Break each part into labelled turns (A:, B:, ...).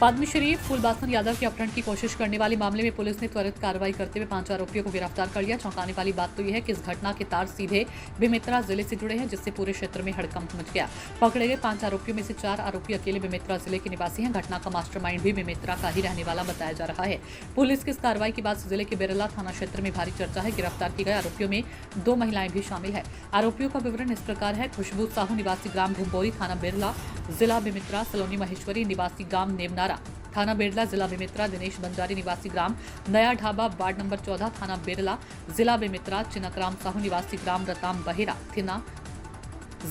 A: पद्मश्री फूलबासन यादव के अपहरण की कोशिश करने वाले मामले में पुलिस ने त्वरित कार्रवाई करते हुए 5 आरोपियों को गिरफ्तार कर लिया। चौंकाने वाली बात तो यह है कि इस घटना के तार सीधे बेमेतरा जिले से जुड़े हैं, जिससे पूरे क्षेत्र में हड़कंप मच गया। पकड़े गए 5 आरोपियों में से 4 आरोपी अकेले बेमेतरा जिले के निवासी हैं। घटना का मास्टरमाइंड भी बेमेतरा का ही रहने वाला बताया जा रहा है। पुलिस की इस कार्रवाई के बाद जिले के बिरला थाना क्षेत्र में भारी चर्चा है। गिरफ्तार की गए आरोपियों में 2 महिलाएं भी शामिल है। आरोपियों का विवरण इस प्रकार है। खुशबू साहू निवासी ग्राम भिंबोरी, थाना बिरला, जिला बेमेतरा। सलोनी महेश्वरी निवासी ग्राम नेवनारा, थाना बेरला, जिला बेमेतरा। दिनेश बंजारी निवासी ग्राम नया ढाबा, वार्ड नंबर 14, थाना बेरला, जिला बेमेतरा। चिनकराम साहू निवासी ग्राम रताम बहेरा, थिना,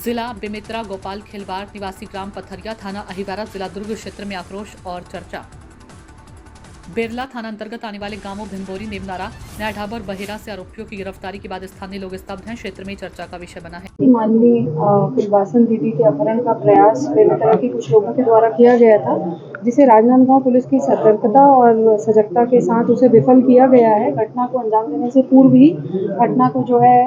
A: जिला बेमेतरा। गोपाल खिलवार निवासी ग्राम पथरिया, थाना अहिवारा, जिला दुर्ग। क्षेत्र में आक्रोश और चर्चा। बेरला थाना अंतर्गत आने वाले गांवों भिंबोरी, नेवनारा, नया ढाबा और बहेरा से आरोपियों की गिरफ्तारी के बाद स्थानीय लोग स्तब्ध हैं। क्षेत्र में चर्चा का विषय बना है।
B: माननीय फूलबासन दीदी के अपहरण का प्रयास बेमेतरा के कुछ लोगों के द्वारा किया गया था, जिसे राजनांदगांव पुलिस की सतर्कता और सजगता के साथ उसे विफल किया गया है। घटना को अंजाम देने से पूर्व ही घटना को जो है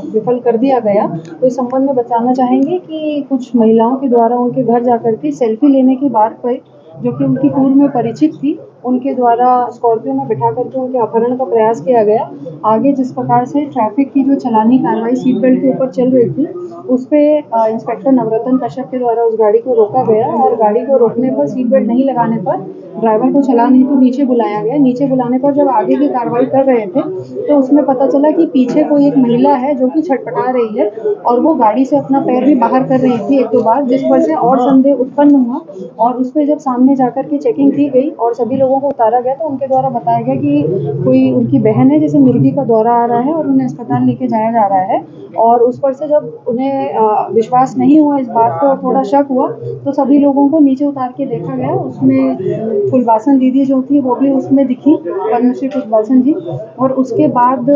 B: विफल कर दिया गया। तो इस संबंध में बताना चाहेंगे कि कुछ महिलाओं के द्वारा उनके घर जाकर के सेल्फी लेने की बात पर, जो कि उनकी पूर्व में परिचित थी, उनके द्वारा स्कॉर्पियो में बिठा करके उनके अपहरण का प्रयास किया गया। आगे जिस प्रकार से ट्रैफिक की जो चलानी कार्रवाई सीट बेल्ट के ऊपर चल रही थी, उस पे इंस्पेक्टर नवरत्न कश्यप के द्वारा उस गाड़ी को रोका गया और गाड़ी को रोकने पर, सीट बेल्ट नहीं लगाने पर ड्राइवर को चलान हेतु नीचे बुलाया गया। नीचे बुलाने पर जब आगे की कार्रवाई कर रहे थे तो उसमें पता चला कि पीछे कोई एक महिला है जो कि छटपटा रही है और वो गाड़ी से अपना पैर भी बाहर कर रही थी 1-2 बार, जिस पर से और संदेह उत्पन्न हुआ। और उस पर जब सामने जाकर के चेकिंग की गई और सभी लोगों को उतारा गया तो उनके द्वारा बताया गया कि कोई उनकी बहन है जिसे मिर्गी का दौरा आ रहा है और उन्हें अस्पताल लेके जाया जा रहा है। और उस पर से जब उन्हें विश्वास नहीं हुआ इस बात पर और थोड़ा शक हुआ तो सभी लोगों को नीचे उतार के देखा गया। उसमें फूलबासन दीदी जो थी वो भी उसमें दिखी, पद्मश्री फूलबासन जी। और उसके बाद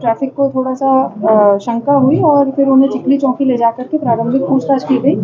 B: ट्रैफिक को थोड़ा सा शंका हुई और फिर उन्हें चिखली चौकी ले जाकर के प्रारंभिक पूछताछ की गई,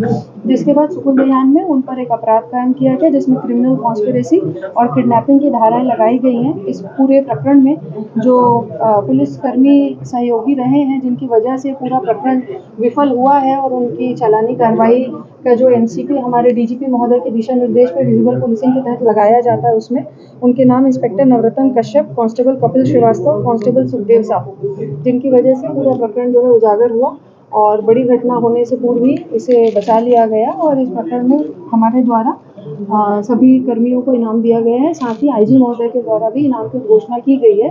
B: जिसके बाद सुकुल दयान में उन पर एक अपराध कायम किया गया, जिसमें क्रिमिनल कॉन्स्पिरेसी और किडनैपिंग की धाराएं लगाई गई हैं। इस पूरे प्रकरण में जो पुलिसकर्मी सहयोगी रहे हैं, जिनकी वजह से पूरा प्रकरण विफल हुआ है और उनकी चालानी कार्रवाई का जो एमसीपी हमारे डीजीपी महोदय के दिशा निर्देश पर विजिबल पुलिसिंग के तहत लगाया जाता है, उसमें उनके नाम इंस्पेक्टर नवरत्न कश्यप, कांस्टेबल कपिल श्रीवास्तव, कांस्टेबल सुखदेव साहू, जिनकी वजह से पूरा प्रकरण जो है उजागर हुआ और बड़ी घटना होने से पूर्व ही इसे बचा लिया गया। और इस प्रकरण में हमारे द्वारा सभी कर्मियों को इनाम दिया गया है। साथ ही आईजी महोदय के द्वारा भी इनाम की घोषणा की गई है।